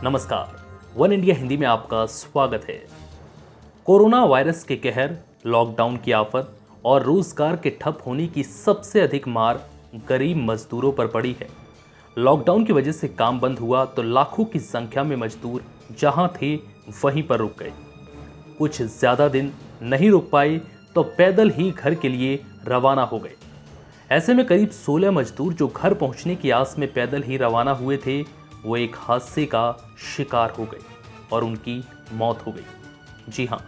नमस्कार, one India Hindi में आपका स्वागत है। कोरोना वायरस के कहर, लॉकडाउन की आफत और रोजगार के ठप होने की सबसे अधिक मार गरीब मजदूरों पर पड़ी है। लॉकडाउन की वजह से काम बंद हुआ तो लाखों की संख्या में मजदूर जहां थे वहीं पर रुक गए। कुछ ज्यादा दिन नहीं रुक पाए तो पैदल ही घर के लिए रवाना हो गए। ऐसे में करीब 16 मजदूर जो घर पहुंचने की आस में पैदल ही रवाना हुए थे, वो एक हादसे का शिकार हो गए और उनकी मौत हो गई। जी हां,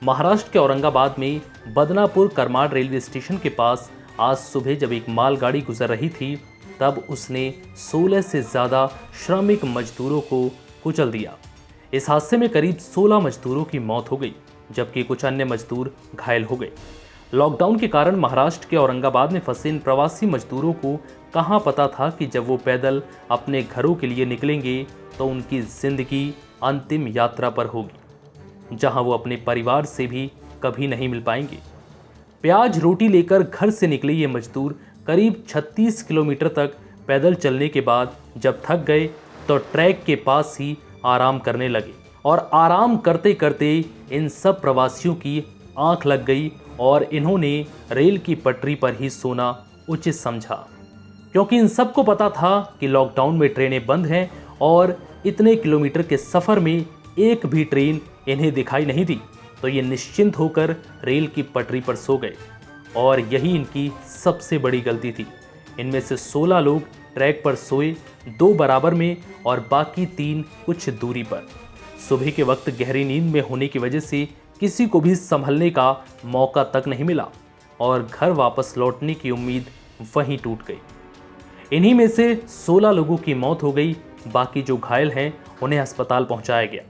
महाराष्ट्र के औरंगाबाद में बदनापुर करमाड रेलवे स्टेशन के पास आज सुबह जब एक मालगाड़ी गुजर रही थी, तब उसने 16 से ज़्यादा श्रमिक मजदूरों को कुचल दिया। इस हादसे में करीब 16 मजदूरों की मौत हो गई, जबकि कुछ अन्य मजदूर घायल हो गए। लॉकडाउन के कारण महाराष्ट्र के औरंगाबाद में फंसे इन प्रवासी मजदूरों को कहां पता था कि जब वो पैदल अपने घरों के लिए निकलेंगे तो उनकी जिंदगी अंतिम यात्रा पर होगी, जहां वो अपने परिवार से भी कभी नहीं मिल पाएंगे। प्याज रोटी लेकर घर से निकले ये मजदूर करीब 36 किलोमीटर तक पैदल चलने के बाद जब थक गए तो ट्रैक के पास ही आराम करने लगे और आराम करते करते इन सब प्रवासियों की आंख लग गई और इन्होंने रेल की पटरी पर ही सोना उचित समझा, क्योंकि इन सबको पता था कि लॉकडाउन में ट्रेनें बंद हैं और इतने किलोमीटर के सफ़र में एक भी ट्रेन इन्हें दिखाई नहीं दी। तो ये निश्चिंत होकर रेल की पटरी पर सो गए और यही इनकी सबसे बड़ी गलती थी। इनमें से 16 लोग ट्रैक पर सोए, 2 बराबर में और बाकी 3 कुछ दूरी पर। सुबह के वक्त गहरी नींद में होने की वजह से किसी को भी संभलने का मौका तक नहीं मिला और घर वापस लौटने की उम्मीद वहीं टूट गई। इन्हीं में से 16 लोगों की मौत हो गई, बाकी जो घायल हैं उन्हें अस्पताल पहुंचाया गया।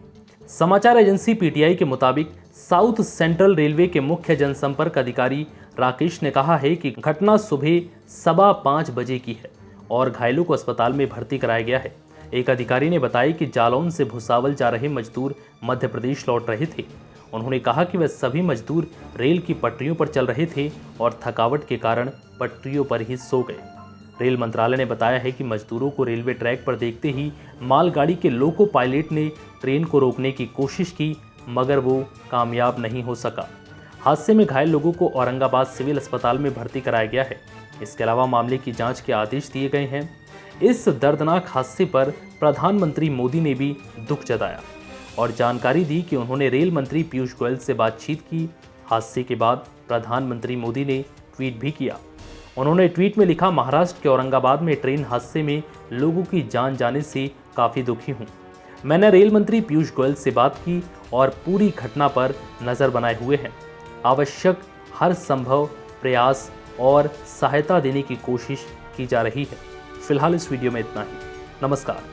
समाचार एजेंसी पीटीआई के मुताबिक साउथ सेंट्रल रेलवे के मुख्य जनसंपर्क अधिकारी राकेश ने कहा है कि घटना सुबह 5:15 बजे की है और घायलों को अस्पताल में भर्ती कराया गया है। एक अधिकारी ने बताया कि जालौन से भुसावल जा रहे मजदूर मध्य प्रदेश लौट रहे थे। उन्होंने कहा कि वह सभी मजदूर रेल की पटरियों पर चल रहे थे और थकावट के कारण पटरियों पर ही सो गए। रेल मंत्रालय ने बताया है कि मजदूरों को रेलवे ट्रैक पर देखते ही मालगाड़ी के लोको पायलट ने ट्रेन को रोकने की कोशिश की, मगर वो कामयाब नहीं हो सका। हादसे में घायल लोगों को औरंगाबाद सिविल अस्पताल में भर्ती कराया गया है। इसके अलावा मामले की जांच के आदेश दिए गए हैं। इस दर्दनाक हादसे पर प्रधानमंत्री मोदी ने भी दुख जताया और जानकारी दी कि उन्होंने रेल मंत्री पीयूष गोयल से बातचीत की। हादसे के बाद प्रधानमंत्री मोदी ने ट्वीट भी किया। उन्होंने ट्वीट में लिखा, महाराष्ट्र के औरंगाबाद में ट्रेन हादसे में लोगों की जान जाने से काफ़ी दुखी हूँ। मैंने रेल मंत्री पीयूष गोयल से बात की और पूरी घटना पर नज़र बनाए हुए हैं। आवश्यक हर संभव प्रयास और सहायता देने की कोशिश की जा रही है। फिलहाल इस वीडियो में इतना ही। नमस्कार।